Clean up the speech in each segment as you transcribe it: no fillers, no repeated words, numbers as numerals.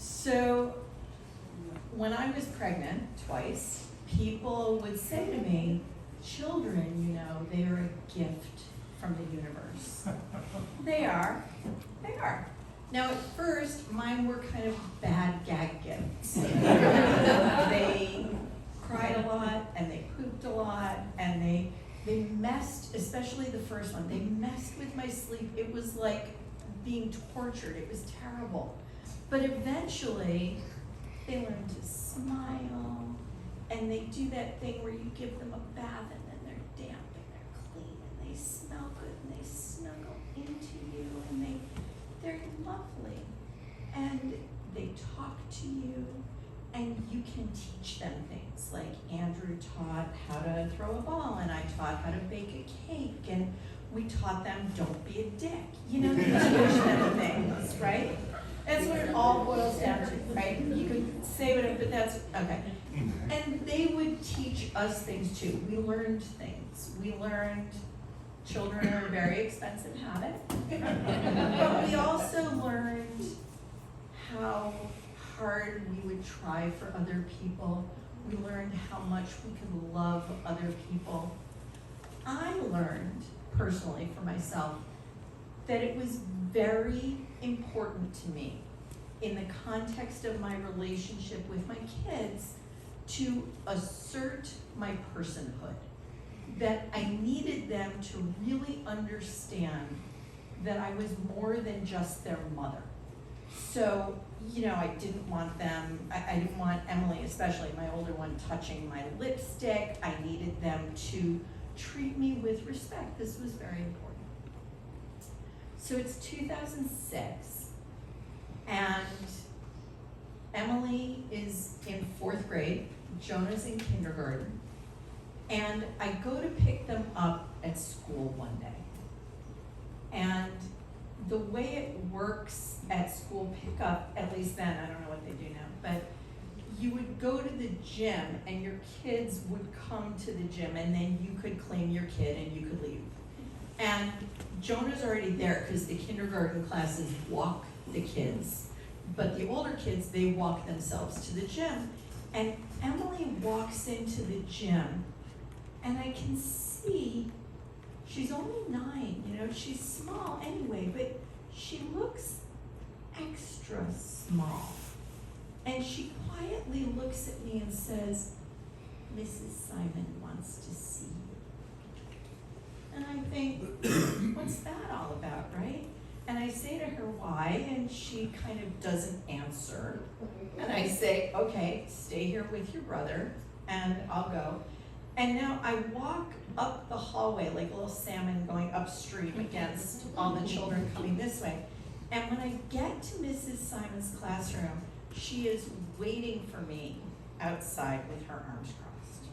So when I was pregnant twice, people would say to me, children, you know, they are a gift from the universe. They are. They are. Now, at first, mine were kind of bad gag gifts. They cried a lot, and they pooped a lot, and they messed, especially the first one, they messed with my sleep. It was like being tortured. It was terrible. But eventually, they learn to smile, and they do that thing where you give them a bath, and then they're damp, and they're clean, and they smell good, and they snuggle into you, and they're lovely. And they talk to you, and you can teach them things. Like Andrew taught how to throw a ball, and I taught how to bake a cake, and we taught them, don't be a dick. You know, you teach them things, right? That's what it all boils down to, right? You could say whatever, but that's, okay. And they would teach us things too. We learned things. We learned children are a very expensive habit. But we also learned how hard we would try for other people. We learned how much we could love other people. I learned, personally for myself, that it was very important to me in the context of my relationship with my kids to assert my personhood. That I needed them to really understand that I was more than just their mother. So, you know, I didn't want them, I didn't want Emily, especially my older one, touching my lipstick. I needed them to treat me with respect. This was very important. So it's 2006, and Emily is in 4th grade, Jonah's in kindergarten, and I go to pick them up at school one day. And the way it works at school pickup, at least then, I don't know what they do now, but you would go to the gym and your kids would come to the gym, and then you could claim your kid and you could leave. And Jonah's already there because the kindergarten classes walk the kids, but the older kids, they walk themselves to the gym. And Emily walks into the gym, and I can see she's only 9, you know, she's small anyway, but she looks extra small. And she quietly looks at me and says, Mrs. Simon wants to see you. And I think, what's that all about, right? And I say to her, why? And she kind of doesn't answer. And I say, okay, stay here with your brother, and I'll go. And now I walk up the hallway like a little salmon going upstream against all the children coming this way. And when I get to Mrs. Simon's classroom, she is waiting for me outside with her arms crossed.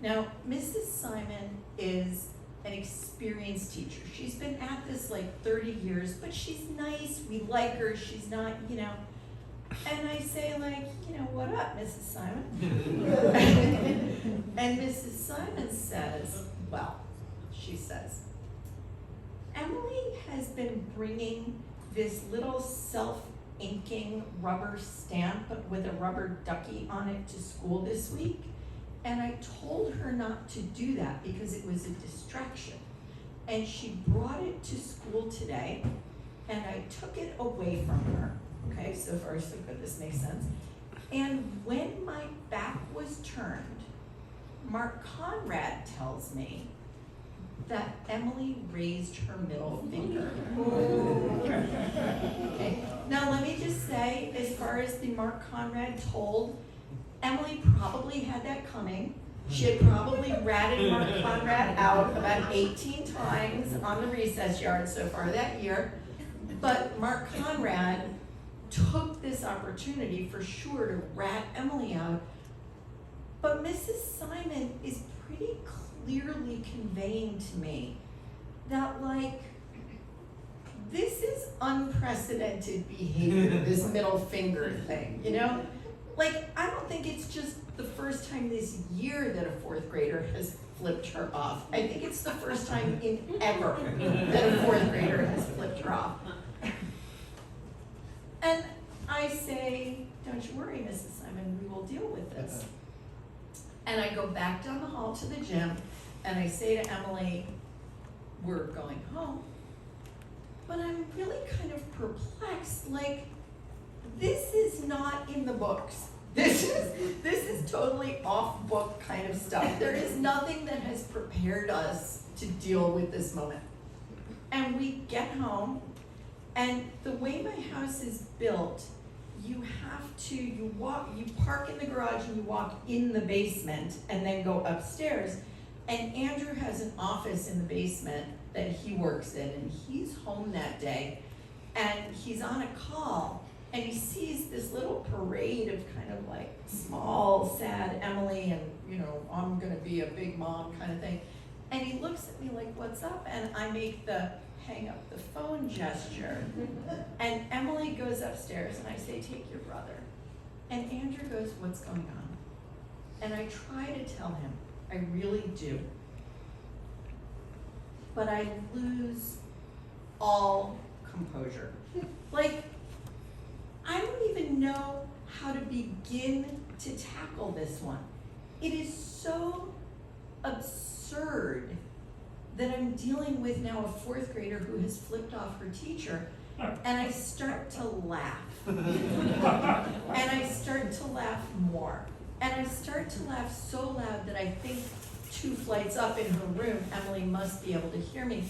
Now, Mrs. Simon is an experienced teacher. She's been at this like 30 years, but she's nice, we like her, she's not, you know. And I say like, you know, what up, Mrs. Simon? And Mrs. Simon says, well, she says, Emily has been bringing this little self-inking rubber stamp with a rubber ducky on it to school this week. And I told her not to do that because it was a distraction. And she brought it to school today, and I took it away from her. Okay, so far so good, this makes sense. And when my back was turned, Mark Conrad tells me that Emily raised her middle finger. Okay, now let me just say, as far as the Mark Conrad told, Emily probably had that coming. She had probably ratted Mark Conrad out about 18 times on the recess yard so far that year. But Mark Conrad took this opportunity for sure to rat Emily out. But Mrs. Simon is pretty clearly conveying to me that, like, this is unprecedented behavior, this middle finger thing, you know? Like, I don't think it's just the first time this year that a 4th grader has flipped her off. I think it's the first time in ever that a 4th grader has flipped her off. And I say, deal with this. And I go back down the hall to the gym, and I say to Emily, we're going home. But I'm really kind of perplexed, like, this is not in the books. This is totally off-book kind of stuff. There is nothing that has prepared us to deal with this moment. And we get home, and the way my house is built, you park in the garage and you walk in the basement and then go upstairs. And Andrew has an office in the basement that he works in, and he's home that day, and he's on a call, and he sees this little parade of kind of like small, sad Emily, and I'm gonna be a big mom kind of thing. And he looks at me like, what's up? And I make the hang up the phone gesture. And Emily goes upstairs, and I say, take your brother. And Andrew goes, what's going on? And I try to tell him, I really do. But I lose all composure. Like, I don't even know how to begin to tackle this one. It is so absurd that I'm dealing with now a fourth grader who has flipped off her teacher, and I start to laugh. And I start to laugh more. And I start to laugh so loud that I think 2 flights up in her room, Emily must be able to hear me.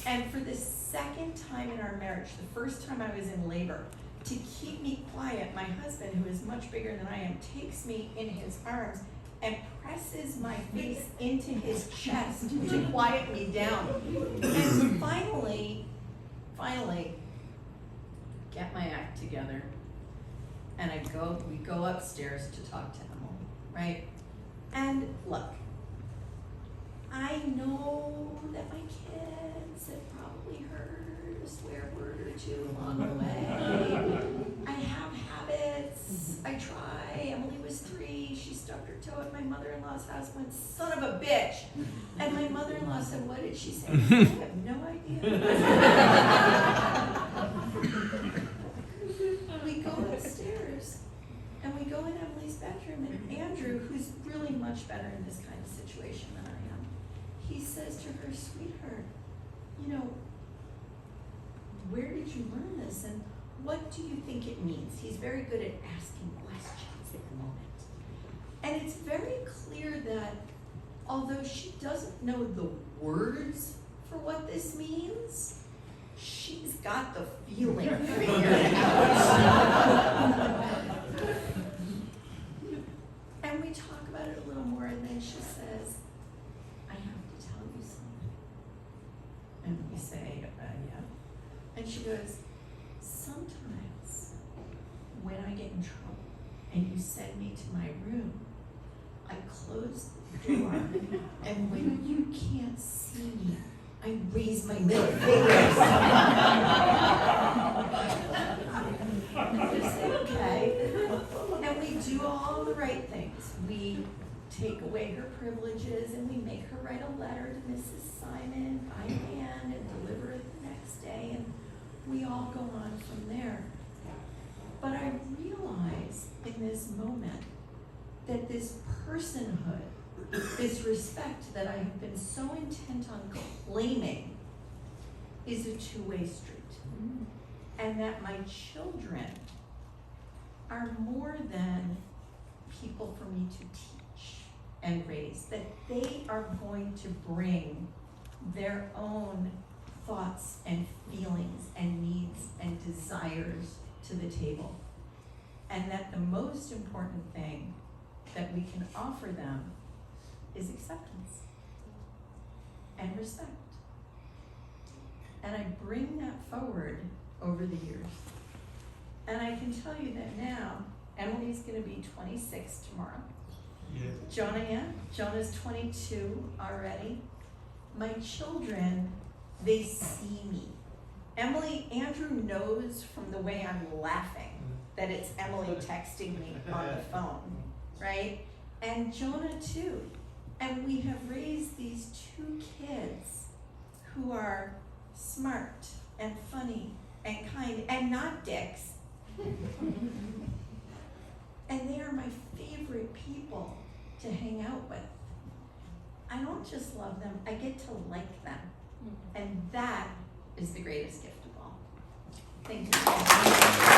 And for the second time in our marriage, the first time I was in labor, to keep me quiet, my husband, who is much bigger than I am, takes me in his arms and presses my face into his chest to quiet me down. And finally, get my act together. And we go upstairs to talk to Emily, right? And look, I know that my kids have probably heard a swear word or 2 along the way. I have habits. I try. Emily was 3. She stubbed her toe at my mother-in-law's house, went, son of a bitch. And my mother-in-law said, what did she say? I have no idea. We go upstairs, and we go in Emily's bedroom, and Andrew, who's really much better in this kind of situation than I am, he says to her, sweetheart, where did you learn this, and what do you think it means? He's very good at asking questions at the moment. And it's very clear that although she doesn't know the words for what this means, she's got the feeling figured out. And we talk about it a little more, and then she says, I have to tell you something. And we say, yeah. And she goes, sometimes when I get in trouble and you send me to my room, I close the door, and when you can't see me, I raise my middle fingers. I say, okay. And we do all the right things. We take away her privileges, and we make her write a letter to Mrs. Simon by hand and deliver it the next day, and we all go on from there. But I realize in this moment that this personhood, this respect that I have been so intent on claiming, is a two-way street. And that my children are more than people for me to teach and raise, that they are going to bring their own thoughts and feelings and needs and desires to the table. And that the most important thing that we can offer them is acceptance and respect. And I bring that forward over the years. And I can tell you that now, Emily's gonna be 26 tomorrow. Yeah. Jonah's 22 already. My children, they see me. Andrew knows from the way I'm laughing that it's Emily texting me on the phone, right? And Jonah too. And we have raised these 2 kids who are smart and funny and kind and not dicks. And they are my favorite people to hang out with. I don't just love them, I get to like them. And that is the greatest gift of all. Thank you.